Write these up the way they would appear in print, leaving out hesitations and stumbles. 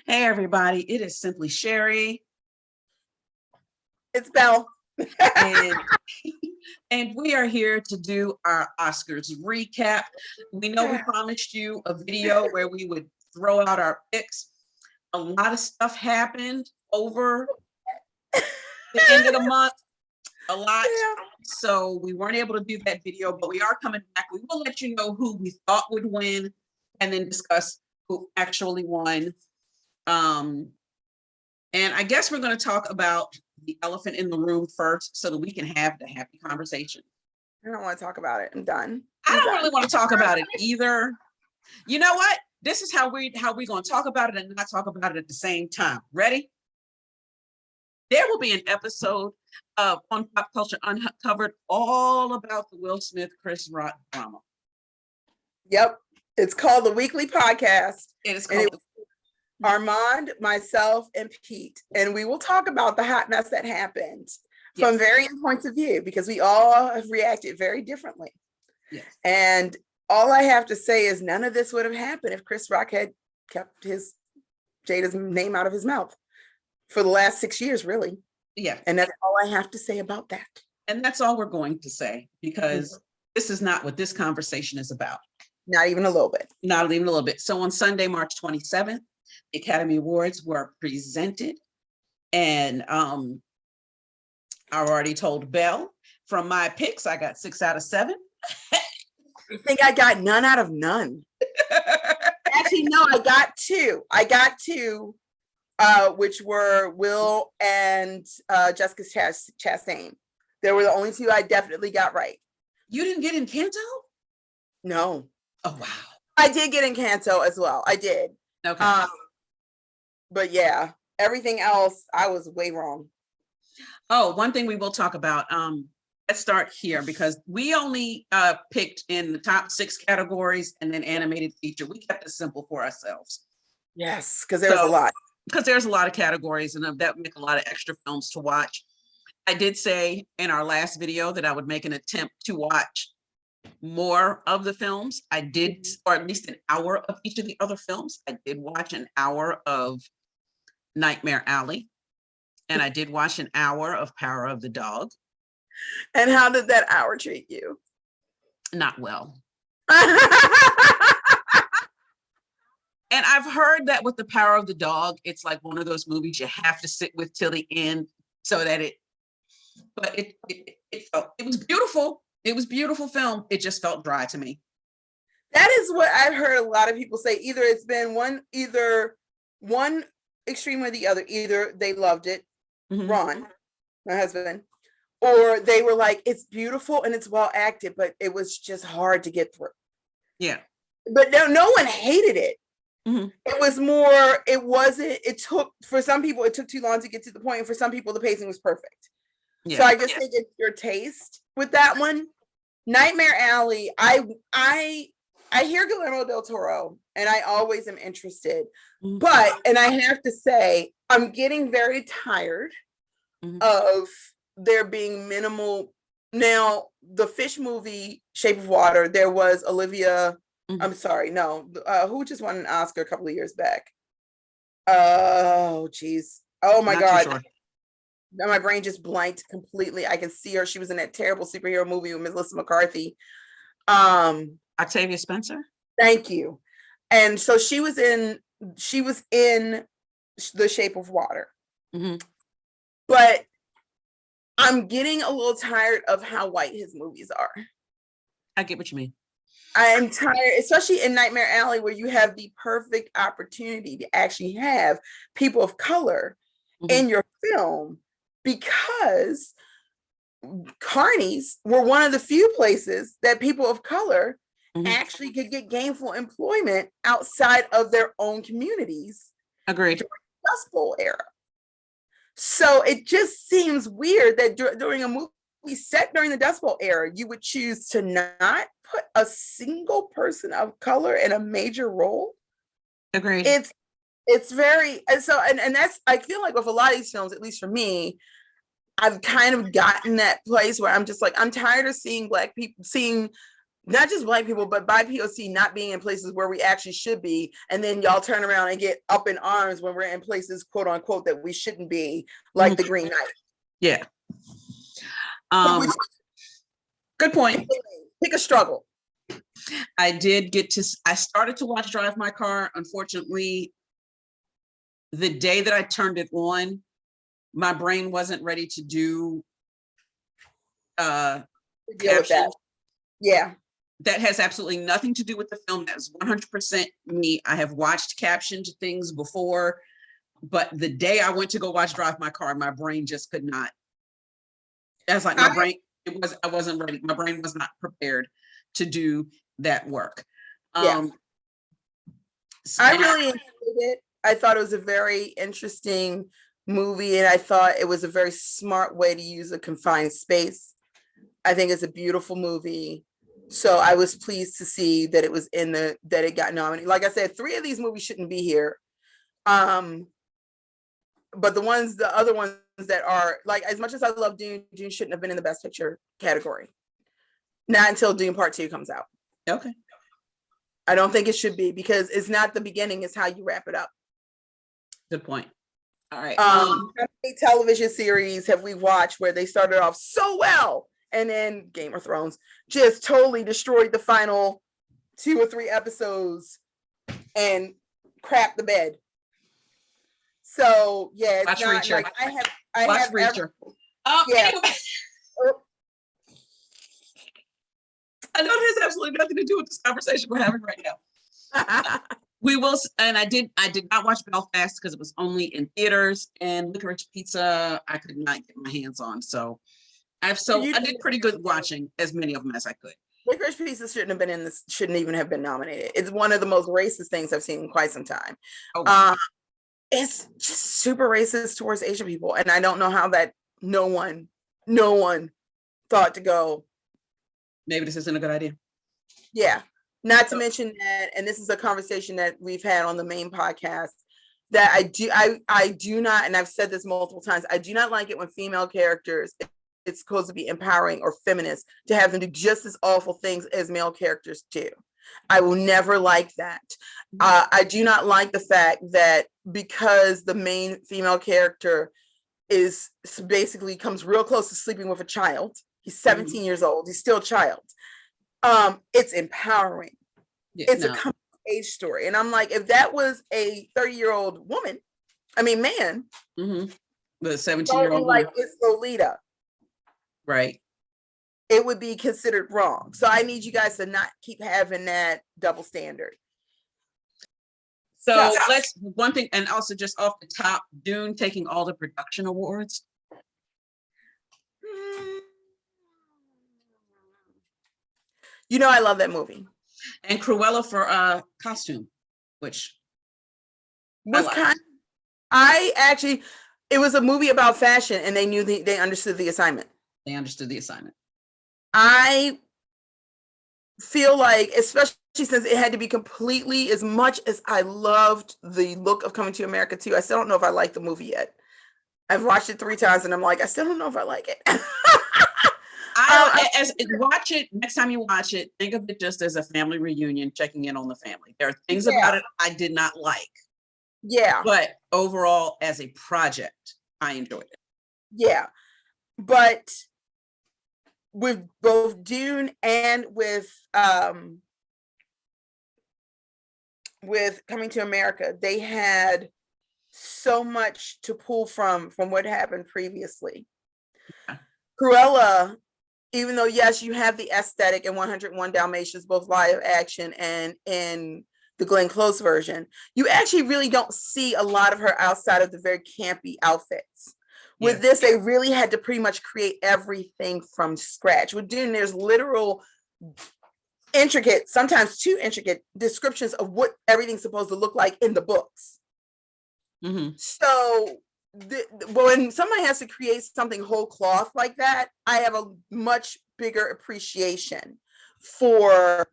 Hey everybody, it is Simply Sherri. It's Belle. and and we are here to do our Oscars recap. We know we promised you a video where we would throw out our picks. A lot of stuff happened over the end of the month, a lot. So we weren't able to do that video, but we are coming back. We will let you know who we thought would win and then discuss who actually won. And I guess we're going to talk about the elephant in the room first so that we can have the happy conversation. I don't want to talk about it. I'm done. I don't really want to talk about it either. You know what? This is how we're going to talk about it and not talk about it at the same time. Ready? There will be an episode of On Pop Culture Uncovered all about the Will Smith, Chris Rock drama. Yep. It's called The Weekly Podcast. It is called Armand, myself, and Pete. And we will talk about the hot mess that happened from varying points of view because we all have reacted very differently. Yes. And all I have to say is none of this would have happened if Chris Rock had kept Jada's name out of his mouth for the last 6 years, really. Yeah. And that's all I have to say about that. And that's all we're going to say because this is not what this conversation is about. Not even a little bit. Not even a little bit. So on Sunday, March 27th, the Academy Awards were presented. And I already told Belle from my picks, I got 6 out of 7. I think I got none out of none. Actually, no, I got 2. I got 2, which were Will and Jessica Chastain. They were the only 2 I definitely got right. You didn't get Encanto? No. Oh, wow. I did get Encanto as well. I did. Okay. But yeah, everything else, I was way wrong. Oh, one thing we will talk about. Let's start here because we only picked in the top 6 categories and then animated feature. We kept it simple for ourselves. Yes, because there was a lot. Because there's a lot of categories and that make a lot of extra films to watch. I did say in our last video that I would make an attempt to watch more of the films. I did, or at least an hour of each of the other films. I did watch an hour of Nightmare Alley, and I did watch an hour of Power of the Dog. And how did that hour treat you? Not well. And I've heard that with the Power of the Dog, it's like one of those movies you have to sit with till the end so that it was beautiful. It was a beautiful film. It just felt dry to me. That is what I've heard a lot of people say. Either it's been one extreme or the other. Either they loved it, Ron, my husband, or they were like, it's beautiful and it's well acted, but it was just hard to get through. Yeah. But no one hated it. It was more, for some people, it took too long to get to the point. And for some people, the pacing was perfect. Yeah. So I just think it's your taste with that one. Nightmare Alley, I hear Guillermo del Toro and I always am interested, and I have to say, I'm getting very tired of there being minimal. Now, the fish movie, Shape of Water, there was Olivia, I'm sorry, no, who just won an Oscar a couple of years back? Oh, geez. Oh my God. Sure. My brain just blanked completely. I can see her. She was in that terrible superhero movie with Melissa McCarthy. Octavia Spencer. Thank you. And so she was in The Shape of Water. But I'm getting a little tired of how white his movies are. I get what you mean. I'm tired, especially in Nightmare Alley, where you have the perfect opportunity to actually have people of color in your film, because Carnies were one of the few places that people of color actually could get gainful employment outside of their own communities. Agreed. During the Dust Bowl era. So it just seems weird that during a movie set during the Dust Bowl era, you would choose to not put a single person of color in a major role. Agreed. It's very, and so, and that's, I feel like with a lot of these films, at least for me, I've kind of gotten that place where I'm just like, I'm tired of seeing Black people, seeing not just Black people, but BIPOC not being in places where we actually should be. And then y'all turn around and get up in arms when we're in places, quote unquote, that we shouldn't be, like the Green Knight. Yeah. Good point. Pick a struggle. I started to watch Drive My Car. Unfortunately, the day that I turned it on, my brain wasn't ready to do caption. Yeah. That has absolutely nothing to do with the film. That was 100% me. I have watched captioned things before, but the day I went to go watch Drive My Car, my brain just could not. I was like, I wasn't ready. My brain was not prepared to do that work. I really enjoyed it. I thought it was a very interesting movie, and I thought it was a very smart way to use a confined space. I think it's a beautiful movie. So I was pleased to see that it got nominated. Like I said, 3 of these movies shouldn't be here. But the other ones that are, like, as much as I love Dune shouldn't have been in the Best Picture category. Not until Dune Part 2 comes out. Okay. I don't think it should be, because it's not the beginning, it's how you wrap it up. Good point. All right. How many television series have we watched where they started off so well, and then Game of Thrones just totally destroyed the final 2 or 3 episodes and crap the bed? So yeah, it's not Reacher. Like I have Reacher. Yeah. Anyway. I know it has absolutely nothing to do with this conversation we're having right now. We will, and I did not watch Belfast because it was only in theaters, and Licorice Pizza I could not get my hands on. So I did pretty good watching as many of them as I could. Licorice Pizza shouldn't even have been nominated. It's one of the most racist things I've seen in quite some time. It's just super racist towards Asian people, and I don't know how that no one thought to go, maybe this isn't a good idea. Yeah. Not to mention that, and this is a conversation that we've had on the main podcast, that I do not, and I've said this multiple times, I do not like it when female characters, it's supposed to be empowering or feminist, to have them do just as awful things as male characters do. I will never like that. I do not like the fact that because the main female character is basically comes real close to sleeping with a child, he's 17 years old, he's still a child. It's empowering. Yeah, it's a coming of age story. And I'm like, if that was a 30-year-old man, the 17-year-old like it's Lolita, right? It would be considered wrong. So I need you guys to not keep having that double standard. So let's one thing, and also just off the top, Dune taking all the production awards. You know, I love that movie. And Cruella for costume, which was it was a movie about fashion, and they understood the assignment. They understood the assignment. I feel like, especially since it had to be completely, as much as I loved the look of Coming to America 2, I still don't know if I like the movie yet. I've watched it 3 times and I'm like, I still don't know if I like it. Watch it next time you watch it. Think of it just as a family reunion, checking in on the family. There are things about it I did not like. Yeah. But overall, as a project, I enjoyed it. Yeah. But with both Dune and with Coming to America, they had so much to pull from what happened previously. Yeah. Cruella, even though yes, you have the aesthetic in 101 Dalmatians, both live action and in the Glenn Close version, you actually really don't see a lot of her outside of the very campy outfits. With this, they really had to pretty much create everything from scratch. With Dune, there's literal intricate, sometimes too intricate descriptions of what everything's supposed to look like in the books. So when somebody has to create something whole cloth like that, I have a much bigger appreciation for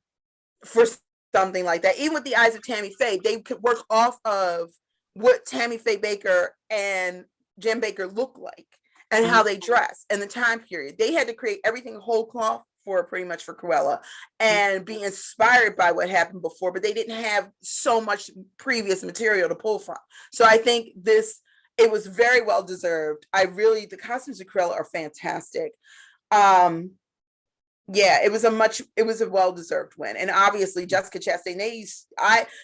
something like that. Even with the eyes of Tammy Faye, they could work off of what Tammy Faye Baker and Jen Baker look like and how they dress and the time period. They had to create everything whole cloth for pretty much for Cruella and be inspired by what happened before, but they didn't have so much previous material to pull from. So I think it was very well deserved. The costumes of Cruella are fantastic. Yeah, it was a well-deserved win. And obviously Jessica Chastain's,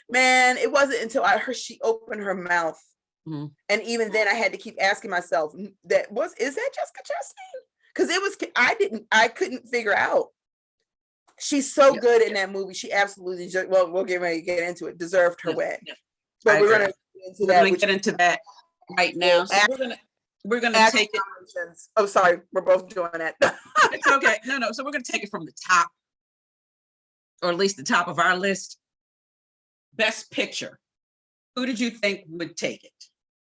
it wasn't until I heard she opened her mouth. Mm-hmm. And even then I had to keep asking myself, is that Jessica Chastain? Because I couldn't figure out. She's so good in that movie. She absolutely, we'll get ready to get into it, deserved her win. Yeah. But we're going to get into that right now. So we're gonna take it. Oh, sorry, we're both doing that. It's okay. No. So we're gonna take it from the top, or at least the top of our list. Best Picture. Who did you think would take it?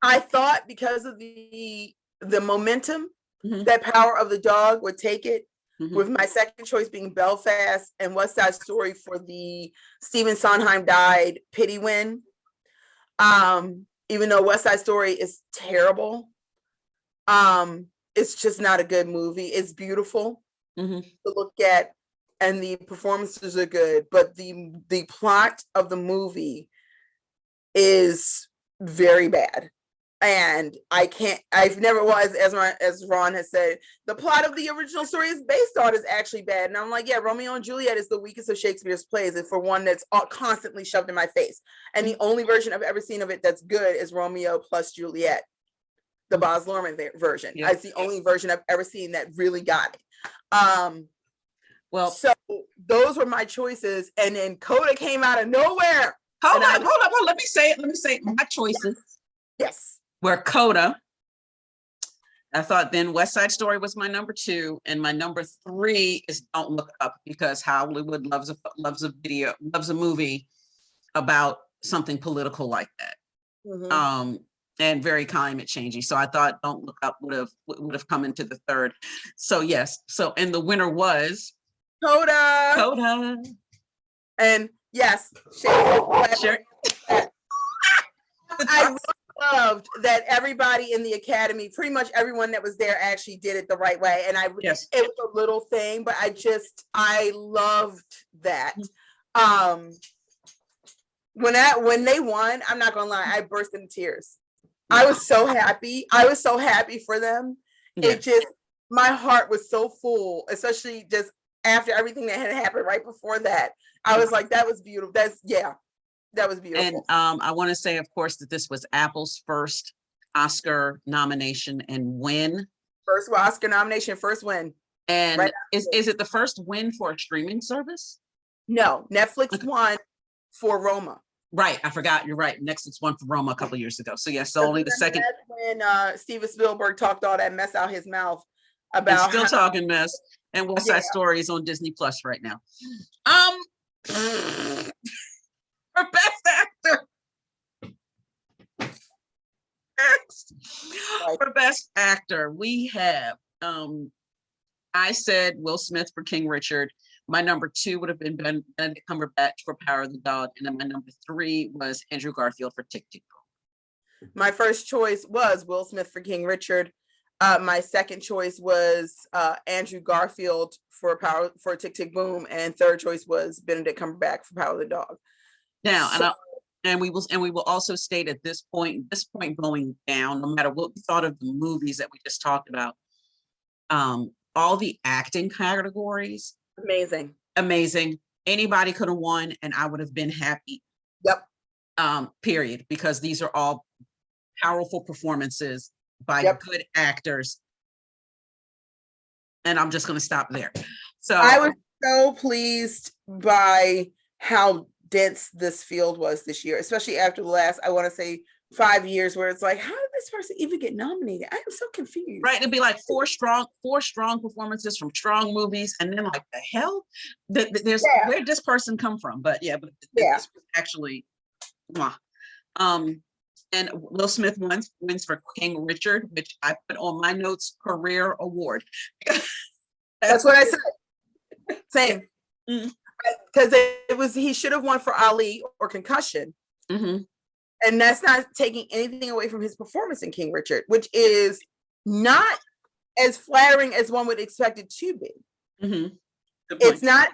I thought because of the momentum, that Power of the Dog would take it. With my second choice being Belfast and West Side Story for the Stephen Sondheim died pity win. Even though West Side Story is terrible. It's just not a good movie. It's beautiful to look at, and the performances are good, but the plot of the movie is very bad. And as Ron has said, the plot of the original story is based on is actually bad. And I'm like, yeah, Romeo and Juliet is the weakest of Shakespeare's plays, and for one that's constantly shoved in my face. And the only version I've ever seen of it that's good is Romeo plus Juliet. The Baz Luhrmann version. Yeah. It's the only version I've ever seen that really got it. So those were my choices, and then Coda came out of nowhere. Hold on. Let me say it. My choices. Yes. Were Coda. I thought then West Side Story was my number 2, and my number 3 is Don't Look Up, because Hollywood loves a movie about something political like that. And very climate changing. So I thought Don't Look Up would have come into the third. So yes. So, and the winner was Coda. And yes, Sherri. I really loved that everybody in the Academy, pretty much everyone that was there actually did it the right way. And it was a little thing, but I loved that. When they won, I'm not gonna lie, I burst into tears. I was so happy. For them. Yeah. My heart was so full, especially just after everything that had happened right before that. I was like, that was beautiful. That was beautiful. And I want to say, of course, that this was Apple's first Oscar nomination and win. First Oscar nomination, first win. And right is it the first win for a streaming service? No, Netflix won for Roma. Right, I forgot. You're right. Netflix won for Roma a couple of years ago. So yes, so only the second. When Steven Spielberg talked all that mess out his mouth about still talking mess, and West Side Story is on Disney Plus right now. For Best Actor. For Best Actor, we have. I said Will Smith for King Richard. My number 2 would have been Benedict Cumberbatch for Power of the Dog. And then my number 3 was Andrew Garfield for Tick, Tick, Boom. My first choice was Will Smith for King Richard. My second choice was Andrew Garfield for Tick, Tick, Boom. And third choice was Benedict Cumberbatch for Power of the Dog. Now, and we will also state at this point going down, no matter what we thought of the movies that we just talked about, all the acting categories, amazing. Anybody could have won, and I would have been happy. Yep. Period, because these are all powerful performances by good actors. And I'm just going to stop there. So I was so pleased by how dense this field was this year, especially after the last, I want to say 5 years, where it's like, how did this person even get nominated? I am so confused. Right. It'd be like four strong performances from strong movies. And then like the hell, where did this person come from? But this was actually, and Will Smith wins for King Richard, which I put on my notes, career award. That's what I said. Same. Because he should have won for Ali or Concussion. Mm-hmm. And that's not taking anything away from his performance in King Richard, which is not as flattering as one would expect it to be. Mm-hmm. It's not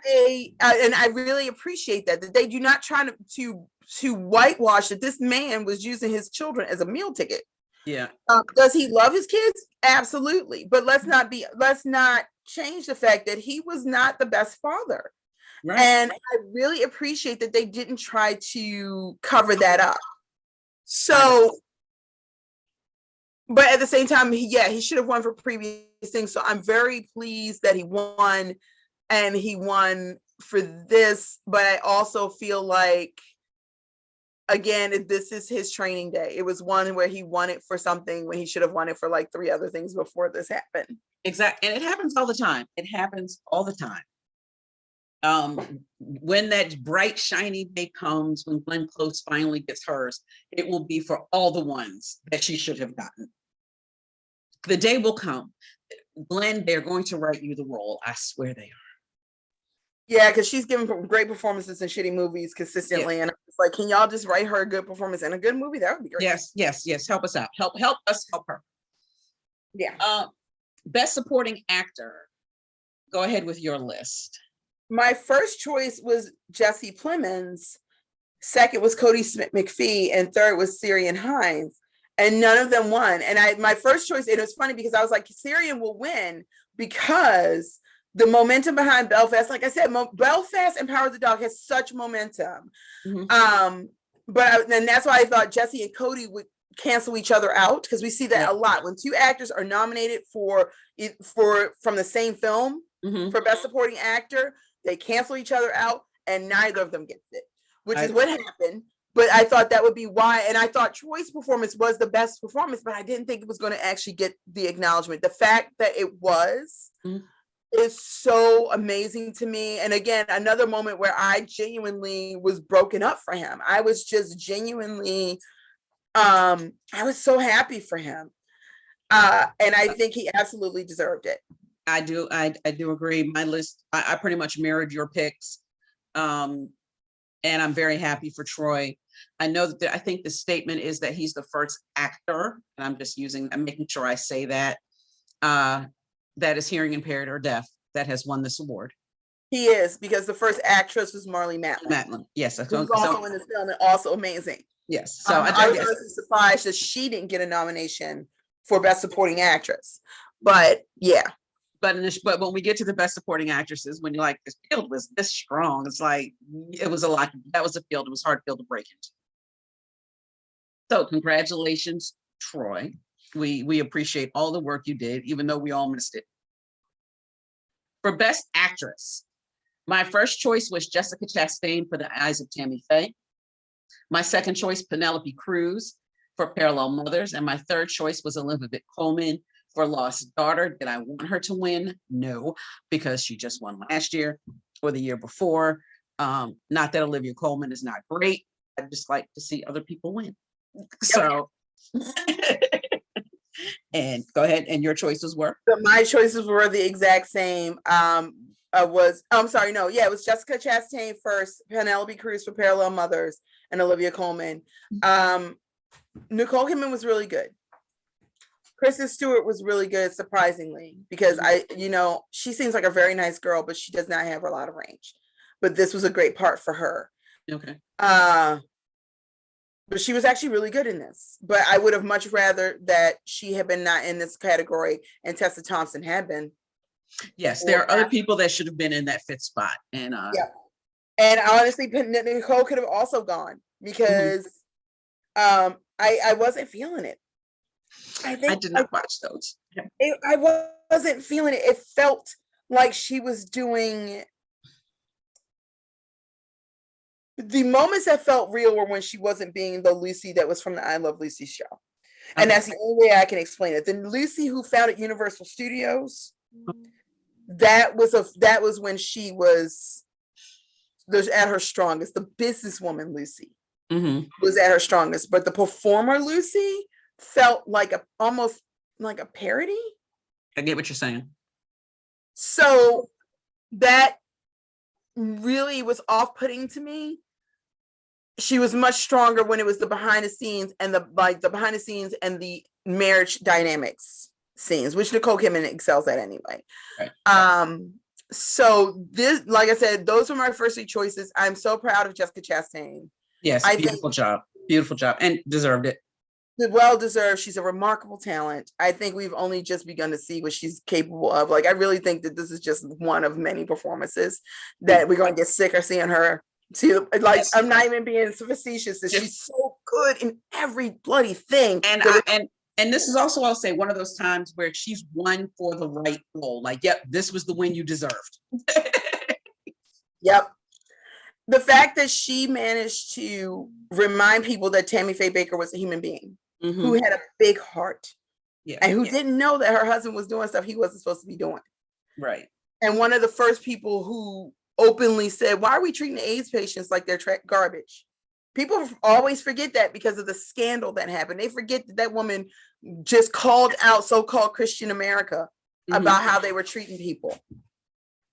and I really appreciate that they do not try to whitewash that this man was using his children as a meal ticket. Yeah. Does he love his kids? Absolutely. But let's not change the fact that he was not the best father. Right. And I really appreciate that they didn't try to cover that up. So, but at the same time, he should have won for previous things. So I'm very pleased that he won, and he won for this. But I also feel like, again, this is his training day. It was one where he won it for something when he should have won it for like 3 other things before this happened. Exactly. And it happens all the time. It happens all the time. When that bright, shiny day comes, when Glenn Close finally gets hers, it will be for all the ones that she should have gotten. The day will come. Glenn, they're going to write you the role. I swear they are. Yeah, because she's given great performances in shitty movies consistently. Yeah. And it's like, can y'all just write her a good performance in a good movie? That would be great. Yes. Help us out. Help us help her. Yeah. Best Supporting Actor. Go ahead with your list. My first choice was Jesse Plemons. Second was Cody Smith McPhee, and third was Syrian Hines. And none of them won. And my first choice, it was funny because I was like, Syrian will win because the momentum behind Belfast, like I said, Belfast and Power of the Dog has such momentum. Mm-hmm. Then that's why I thought Jesse and Cody would cancel each other out, because we see that a lot when two actors are nominated from the same film for Best Supporting Actor. They cancel each other out, and neither of them gets it, which is what happened. But I thought that would be why. And I thought Troy's performance was the best performance, but I didn't think it was going to actually get the acknowledgement. The fact that it was is so amazing to me. And again, another moment where I genuinely was broken up for him. I was just genuinely, I was so happy for him. And I think he absolutely deserved it. I do agree. My list, I pretty much mirrored your picks. And I'm very happy for Troy. I know that I think the statement is that he's the first actor, and I'm making sure I say that, that is hearing impaired or deaf that has won this award. He is, because the first actress was Marlee Matlin. Yes. Who's also in this film and also amazing. Yes. So I was surprised that she didn't get a nomination for Best Supporting Actress. But yeah. But when we get to the Best Supporting Actresses, when you're like, this field was this strong, it's like, it was a lot. That was a field. It was a hard field to break into. So congratulations, Troy. We appreciate all the work you did, even though we all missed it. For Best Actress, my first choice was Jessica Chastain for The Eyes of Tammy Faye. My second choice, Penelope Cruz for Parallel Mothers. And my third choice was Elizabeth Coleman for Lost Daughter. Did I want her to win? No, because she just won last year or the year before. Not that Olivia Colman is not great. I just like to see other people win. So, and go ahead. And your choices were? My choices were the exact same. It was Jessica Chastain first, Penelope Cruz for Parallel Mothers, and Olivia Colman. Nicole Kidman was really good. Kristen Stewart was really good, surprisingly, because she seems like a very nice girl, but she does not have a lot of range. But this was a great part for her. Okay. But she was actually really good in this. But I would have much rather that she had been not in this category and Tessa Thompson had been. Yes, there are other people that should have been in that fifth spot. And and honestly, Nicole could have also gone, because I wasn't feeling it. I did not watch those. I wasn't feeling it. It felt like she was doing. The moments that felt real were when she wasn't being the Lucy that was from the I Love Lucy show. And that's the only way I can explain it. The Lucy who founded Universal Studios, that was when she was at her strongest. The businesswoman Lucy was at her strongest. But the performer Lucy felt like almost like a parody. I get what you're saying. So that really was off-putting to me. She was much stronger when it was the behind the scenes and the marriage dynamics scenes, which Nicole Kidman excels at anyway. Right. So this, like I said, those were my first 3 choices. I'm so proud of Jessica Chastain. Yes, beautiful job. Beautiful job. And deserved it. Well deserved. She's a remarkable talent. I think we've only just begun to see what she's capable of. Like, I really think that this is just one of many performances that we're going to get sick of seeing her. See, like, yes. I'm not even being facetious. That she's so good in every bloody thing. And this is also, I'll say, one of those times where she's won for the right role. Like, yep, this was the win you deserved. Yep. The fact that she managed to remind people that Tammy Faye Baker was a human being who had a big heart, and who didn't know that her husband was doing stuff he wasn't supposed to be doing. Right. And one of the first people who openly said, why are we treating AIDS patients like they're garbage? People always forget that because of the scandal that happened. They forget that that woman just called out so-called Christian America about how they were treating people,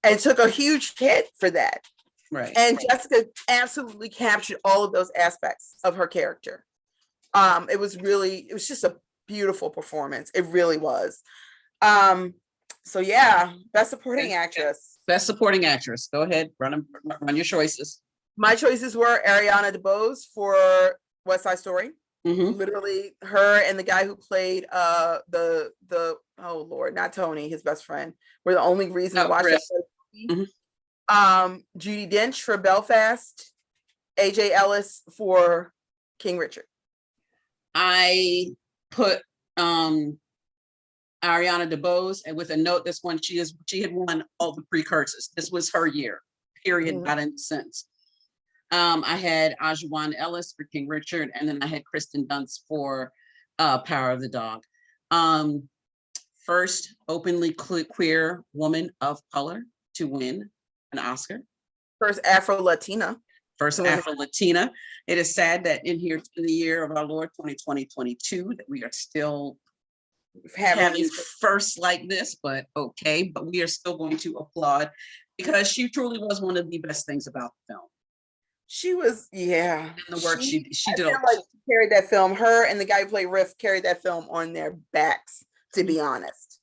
and took a huge hit for that. Right. And Jessica absolutely captured all of those aspects of her character. It was just a beautiful performance. It really was. So yeah, best supporting actress. Best supporting actress. Go ahead, run your choices. My choices were Ariana DeBose for West Side Story. Literally, her and the guy who played the oh Lord, not Tony, his best friend, were the only reason to watch that movie. Judi Dench for Belfast, AJ Ellis for King Richard. I put Ariana DeBose, and with a note, this one she had won all the precursors. This was her year, period, not in sense. I had Ajuwan Ellis for King Richard, and then I had Kristen Dunst for Power of the Dog. First openly queer woman of color to win an Oscar. First Afro-Latina. It is sad that in the year of our Lord 2022 that we are still having firsts like this, but okay, but we are still going to applaud because she truly was one of the best things about the film. She was, yeah. And the work she did. She carried that film. Her and the guy who played Riff carried that film on their backs, to be honest.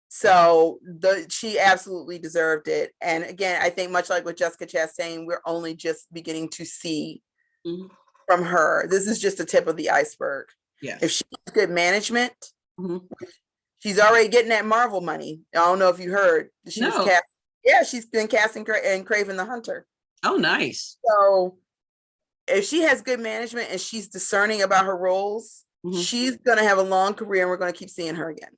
So she absolutely deserved it. And again, I think much like with Jessica Chastain, we're only just beginning to see from her. This is just the tip of the iceberg. Yes. If she has good management, she's already getting that Marvel money. I don't know if you heard. She's been casting in Kraven the Hunter. Oh, nice. So if she has good management and she's discerning about her roles, she's going to have a long career, and we're going to keep seeing her again.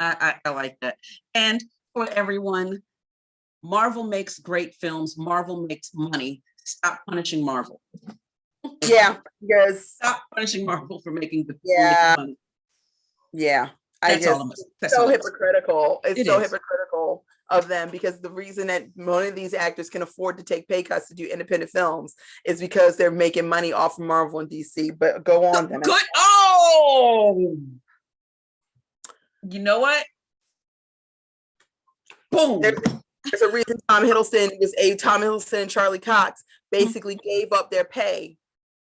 I like that. And for everyone, Marvel makes great films. Marvel makes money. Stop punishing Marvel. Yeah, because stop punishing Marvel for making the money. Yeah, That's so hypocritical. It's so hypocritical of them, because the reason that one of these actors can afford to take pay cuts to do independent films is because they're making money off of Marvel and DC. But go on then. Good. Oh, you know what? Boom. There's a reason Tom Hiddleston and Charlie Cox basically gave up their pay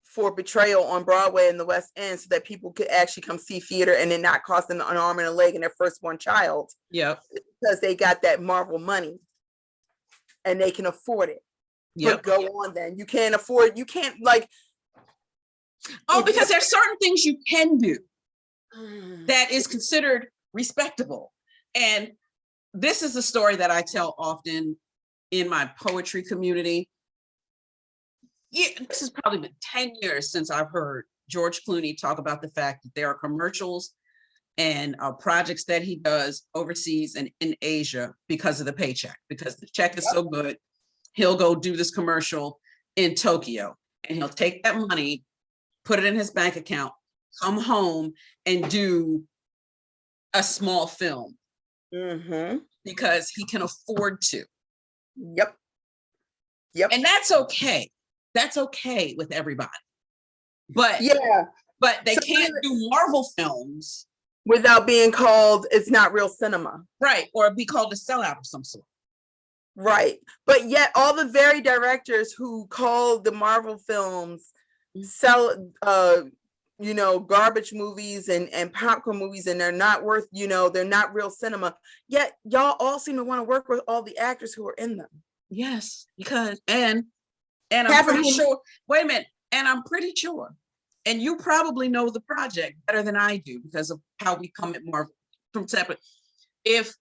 for Betrayal on Broadway in the West End so that people could actually come see theater and it not cost them an arm and a leg and their firstborn child. Yeah. Because they got that Marvel money and they can afford it. But go on then. You can't afford, you can't because there's certain things you can do that is considered respectable. And this is a story that I tell often in my poetry community. Yeah, this has probably been 10 years since I've heard George Clooney talk about the fact that there are commercials and projects that he does overseas and in Asia because of the paycheck, because the check is so good. He'll go do this commercial in Tokyo and he'll take that money, put it in his bank account, come home and do a small film because he can afford to. Yep. And that's okay. That's okay with everybody. But they can't do Marvel films without being called, it's not real cinema. Right. Or be called a sellout of some sort. Right. But yet all the very directors who call the Marvel films garbage movies and popcorn movies, and they're not worth, they're not real cinema. Yet y'all all seem to want to work with all the actors who are in them. Yes, because and I'm pretty sure. Wait a minute, and I'm pretty sure, and you probably know the project better than I do because of how we come at Marvel from separate. If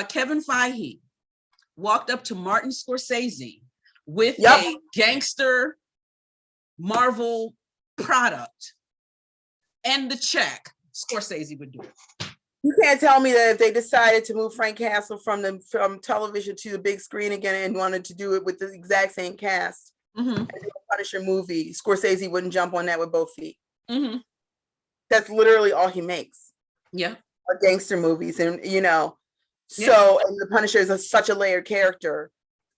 Kevin Feige walked up to Martin Scorsese with a gangster Marvel product and the check, Scorsese would do it. You can't tell me that if they decided to move Frank Castle from television to the big screen again and wanted to do it with the exact same cast as the Punisher movie, Scorsese wouldn't jump on that with both feet. That's literally all he makes. Yeah. Are gangster movies, and so and the Punisher is such a layered character.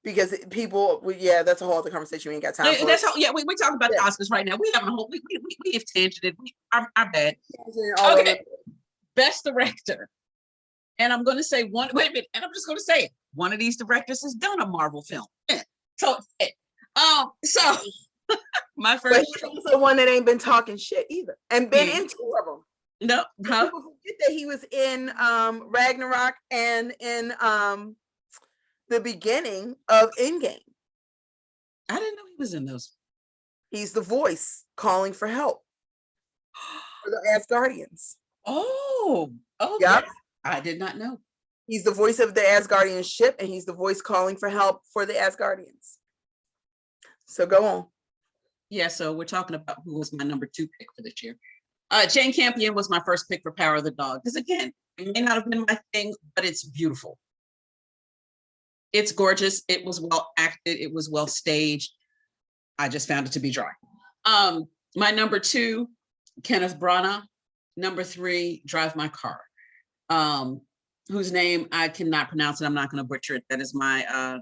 Because people, that's a whole other conversation. We ain't got time for. That's how. Yeah, we talking about the Oscars right now. We having a whole. We have tangented. Our bad. Okay. Best director, and I'm going to say one. Wait a minute, and I'm just going to say it. One of these directors has done a Marvel film. So my first. But he's also one that ain't been talking shit either, and been in two of them. No, people forget that he was in Ragnarok and in the beginning of Endgame. I didn't know he was in those. He's the voice calling for help for the Asgardians. Oh, okay. Yep. I did not know. He's the voice of the Asgardian ship, and he's the voice calling for help for the Asgardians. So go on. Yeah, so we're talking about who was my number 2 pick for this year. Jane Campion was my first pick for Power of the Dog. Because again, it may not have been my thing, but it's beautiful. It's gorgeous. It was well acted. It was well staged. I just found it to be dry. My number 2, Kenneth Branagh. Number 3, Drive My Car. Whose name I cannot pronounce, and I'm not going to butcher it. That is my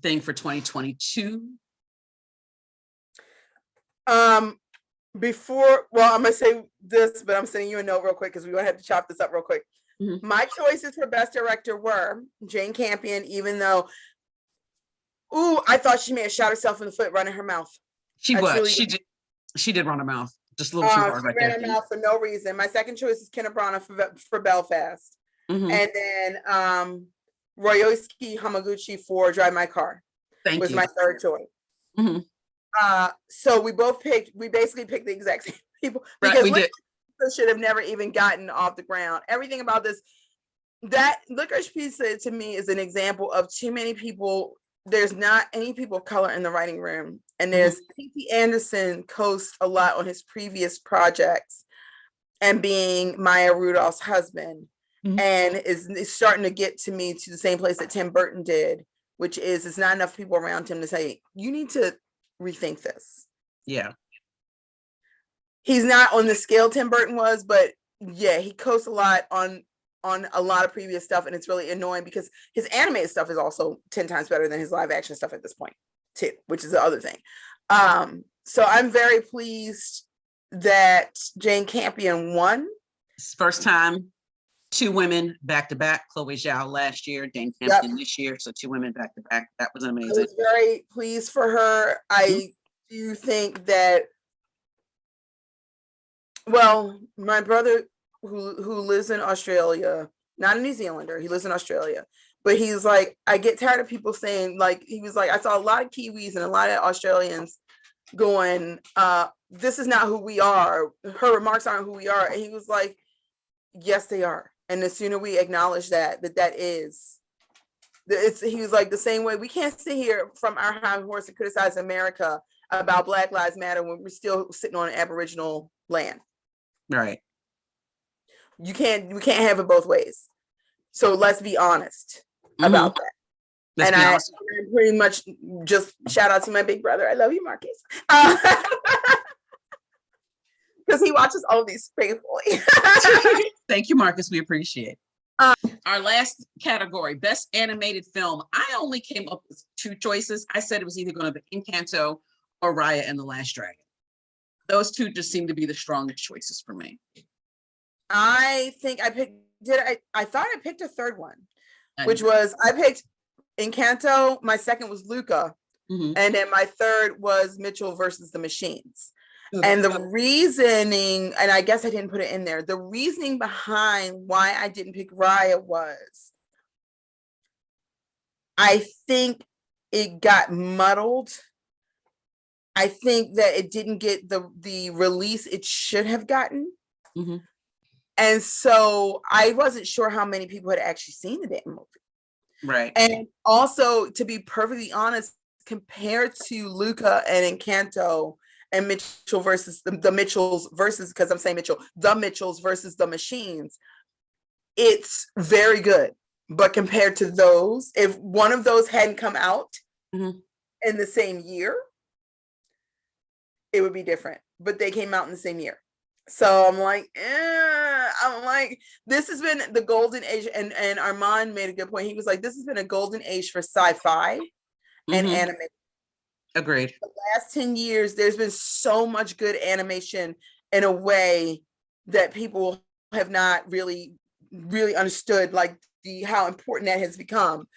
thing for 2022. I'm going to say this, but I'm sending you a note real quick because we're going to have to chop this up real quick. My choices for best director were Jane Campion, even though, I thought she may have shot herself in the foot running her mouth. She did run her mouth just a little too hard right there. Ran her mouth for no reason. My second choice is Kenneth Branagh for Belfast. And then Ryosuke Hamaguchi for Drive My Car. Was my third choice. So we basically picked the exact same people. Because we did. Should have never even gotten off the ground. Everything about that Licorice Pizza to me is an example of too many people. There's not any people of color in the writing room, and there's P.T. Anderson coast a lot on his previous projects, and being Maya Rudolph's husband, and is starting to get to me to the same place that Tim Burton did, which is it's not enough people around him to say you need to rethink this. Yeah. He's not on the scale Tim Burton was, but he coasts a lot on a lot of previous stuff, and it's really annoying because his animated stuff is also 10 times better than his live action stuff at this point too, which is the other thing. So I'm very pleased that Jane Campion won. First time 2 women back to back. Chloe Zhao last year, Jane Campion this year, so 2 women back to back. That was amazing. I was very pleased for her. I do think that. Well, my brother who lives in Australia, not a New Zealander, he lives in Australia, but he's like, I get tired of people saying, like, he was like, I saw a lot of Kiwis and a lot of Australians going, this is not who we are. Her remarks aren't who we are. And he was like, yes, they are. And the sooner we acknowledge that is, he was like, the same way we can't sit here from our high horse and criticize America about Black Lives Matter when we're still sitting on Aboriginal land. Right. We can't have it both ways. So let's be honest about that. And I pretty much just shout out to my big brother. I love you, Marcus. Because he watches all of these faithfully. Thank you, Marcus. We appreciate it. Our last category, best animated film. I only came up with 2 choices. I said it was either going to be Encanto or Raya and the Last Dragon. Those 2 just seem to be the strongest choices for me. I think I picked, I thought I picked a third one, which was, I picked Encanto. My second was Luca. And then my third was Mitchell versus the Machines. And the reasoning, and I guess I didn't put it in there, the reasoning behind why I didn't pick Raya was, I think it got muddled. I think that it didn't get the release it should have gotten. Mm-hmm. And so I wasn't sure how many people had actually seen the damn movie. Right. And also, to be perfectly honest, compared to Luca and Encanto and Mitchell versus the Mitchells versus, because I'm saying Mitchell, the Mitchells versus the Machines, it's very good. But compared to those, if one of those hadn't come out in the same year, it would be different. But they came out in the same year. So I'm like, this has been the golden age. And Armand made a good point. He was like, this has been a golden age for sci-fi and animation. Agreed. The last 10 years, there's been so much good animation in a way that people have not really understood, like how important that has become.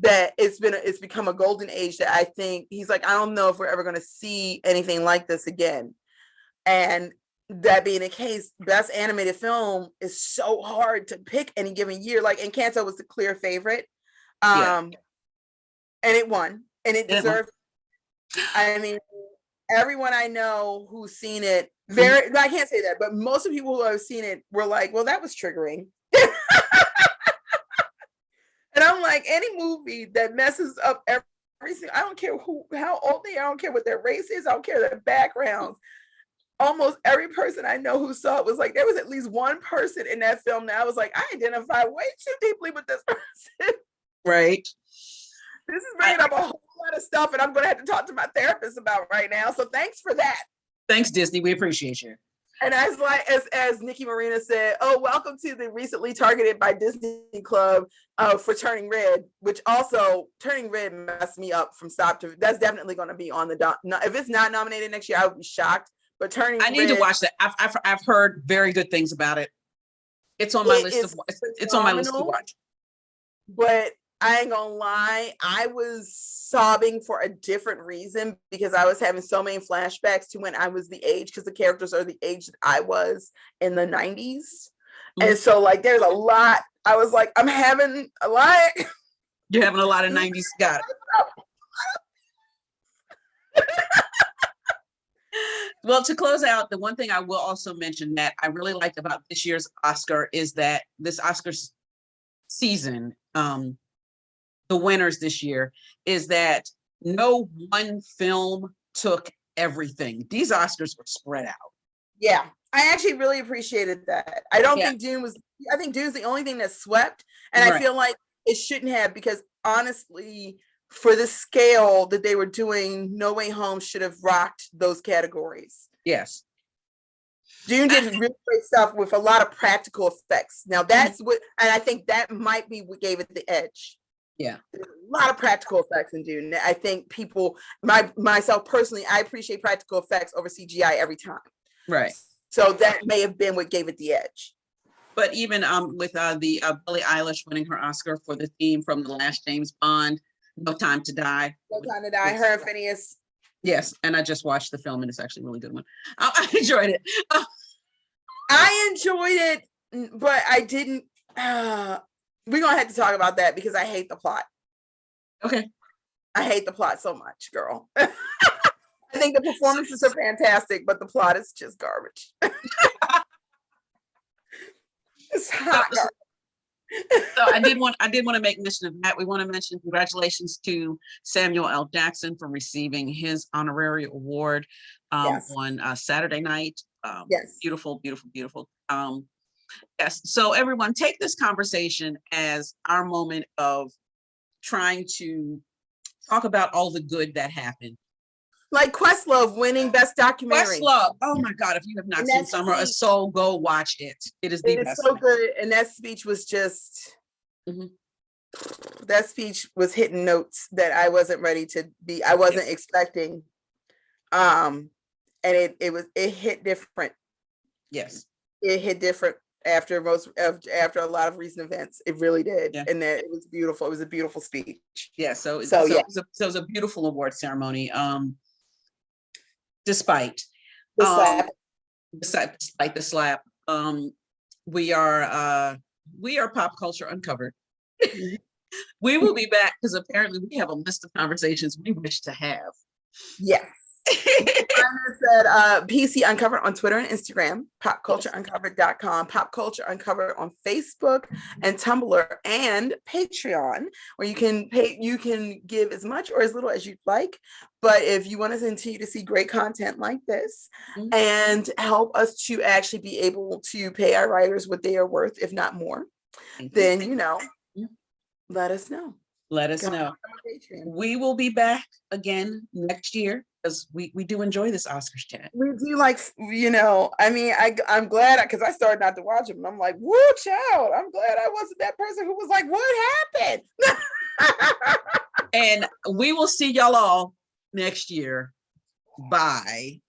That it's become a golden age that I think he's like, I don't know if we're ever going to see anything like this again. And that being the case, best animated film is so hard to pick any given year. Like Encanto was the clear favorite. And it won, and it deserved. I mean, everyone I know who's seen it, I can't say that, but most of the people who have seen it were like, well, that was triggering. And I'm like, any movie that messes up everything, I don't care how old they are, I don't care what their race is, I don't care their backgrounds. Almost every person I know who saw it was like, there was at least one person in that film that I was like, I identify way too deeply with this person. Right. This is bringing up a whole lot of stuff, and I'm going to have to talk to my therapist about right now. So thanks for that. Thanks, Disney. We appreciate you. And as Nikki Marina said, oh, welcome to the recently targeted by Disney Club for Turning Red, which also Turning Red messed me up from stop to. That's definitely going to be on the. If it's not nominated next year, I would be shocked. But I need to watch that. I've heard very good things about it. It's on my list. It's on my list to watch. But I ain't gonna lie, I was sobbing for a different reason because I was having so many flashbacks to when I was the age, because the characters are the age that I was in the 90s. And so like there's a lot. I was like, I'm having a lot. You're having a lot of 90s. Got it. Well, to close out, the one thing I will also mention that I really liked about this year's Oscar is that this Oscar season, the winners this year, is that no one film took everything. These Oscars were spread out. Yeah, I actually really appreciated that. I don't think Dune was, I think Dune's the only thing that swept. And I feel like it shouldn't have, because honestly, for the scale that they were doing, No Way Home should have rocked those categories. Yes. Dune did really great stuff with a lot of practical effects. Now that's what, and I think that might be what gave it the edge. Yeah. There's a lot of practical effects in Dune. I think people, myself personally, I appreciate practical effects over CGI every time. Right. So that may have been what gave it the edge. But even with the Billie Eilish winning her Oscar for the theme from the last James Bond, No Time to Die. No Time to Die, her and Phineas. Yes, and I just watched the film and it's actually a really good one. I enjoyed it. I enjoyed it, but I didn't. We're gonna have to talk about that because I hate the plot. Okay. I hate the plot so much, girl. I think the performances are fantastic, but the plot is just garbage. It's hot garbage. So I did want to make mention of that. We want to mention congratulations to Samuel L. Jackson for receiving his honorary award on Saturday night. Yes. Beautiful, beautiful, beautiful. Yes. So everyone, take this conversation as our moment of trying to talk about all the good that happened. Like Questlove winning Best Documentary. Questlove. Oh my God. If you have not seen Summer of Soul, go watch it. It is the best. It's so good. And that speech was just, that speech was hitting notes that I wasn't ready to be, I wasn't expecting. And it hit different. Yes. It hit different after a lot of recent events. It really did. Yeah. And that it was beautiful. It was a beautiful speech. Yeah. So it was a beautiful award ceremony. Despite Despite the slap, we are Pop Culture Uncovered. We will be back because apparently we have a list of conversations we wish to have. Yes. Said PC Uncovered on Twitter and Instagram, popcultureuncovered.com, Pop Culture Uncovered on Facebook and Tumblr and Patreon, where you can give as much or as little as you'd like. But if you want to continue to see great content like this and help us to actually be able to pay our writers what they are worth, if not more, then let us know. Let us know. We will be back again next year because we do enjoy this Oscars chat. We do I mean, I'm glad because I started not to watch them and I'm like, woo, child. I'm glad I wasn't that person who was like, what happened? And we will see y'all all next year. Bye.